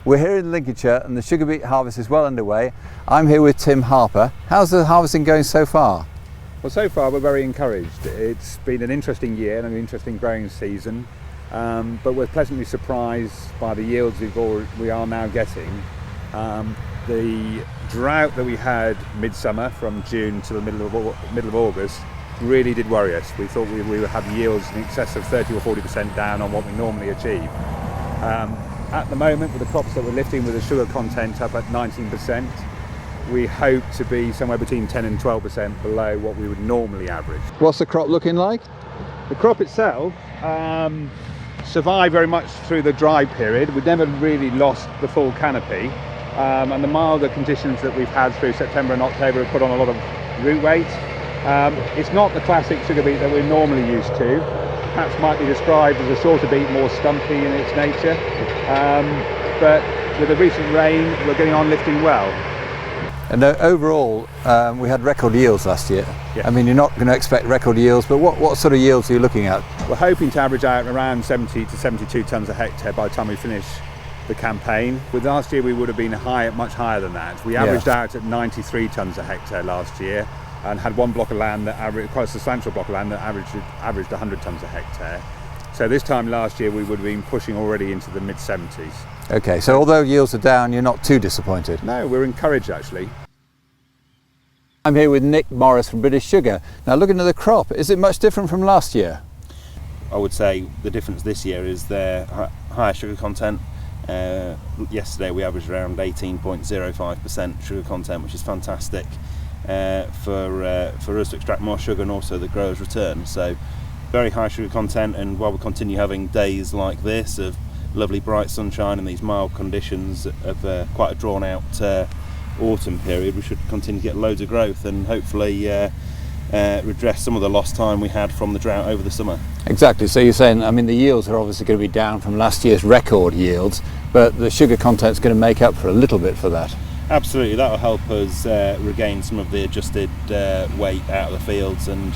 We're here in Lincolnshire and the sugar beet harvest is well underway. I'm here with Tim Harper. How's the harvesting going so far? Well, so far we're very encouraged. It's been an interesting year and an interesting growing season, but we're pleasantly surprised by the yields we are now getting. The drought that we had midsummer from June to the middle of August really did worry us. We thought we would have yields in excess of 30 or 40% down on what we normally achieve. At the moment, with the crops that we're lifting with the sugar content up at 19%, we hope to be somewhere between 10 and 12% below what we would normally average. What's the crop looking like? The crop itself survived very much through the dry period. We've never really lost the full canopy, and the milder conditions that we've had through September and October have put on a lot of root weight. It's not the classic sugar beet that we're normally used to. Perhaps might be described as a sort of beet, more stumpy in its nature, but with the recent rain we're getting on lifting well. And overall we had record yields last year. Yeah. I mean, you're not going to expect record yields, but what sort of yields are you looking at? We're hoping to average out around 70 to 72 tonnes a hectare by the time we finish the campaign. With last year we would have been much higher than that. We averaged out at 93 tonnes a hectare last year, and had one block of land that averaged, quite a substantial block of land that averaged 100 tonnes a hectare. So this time last year we would have been pushing already into the mid-70s. Okay, so although yields are down, you're not too disappointed? No, we're encouraged actually. I'm here with Nick Morris from British Sugar. Now, looking at the crop, is it much different from last year? I would say the difference this year is their higher sugar content. Yesterday we averaged around 18.05% sugar content, which is fantastic for us to extract more sugar and also the growers' return. So very high sugar content, and while we continue having days like this of lovely bright sunshine and these mild conditions of quite a drawn out autumn period, we should continue to get loads of growth and hopefully redress some of the lost time we had from the drought over the summer. Exactly, so you're saying, I mean, the yields are obviously going to be down from last year's record yields, but the sugar content's going to make up for a little bit for that. Absolutely, that will help us regain some of the adjusted weight out of the fields and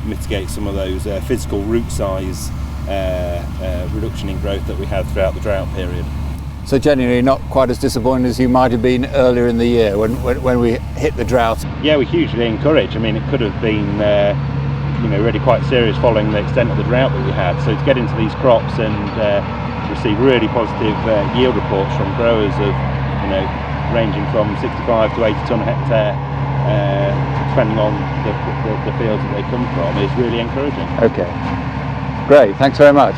mitigate some of those physical root size reduction in growth that we had throughout the drought period. So genuinely not quite as disappointed as you might have been earlier in the year when we hit the drought? Yeah, we're hugely encouraged. I mean, it could have been really quite serious following the extent of the drought that we had. So to get into these crops and receive really positive yield reports from growers of ranging from 65 to 80 tonne a hectare, depending on the fields that they come from, is really encouraging. Okay, great, thanks very much.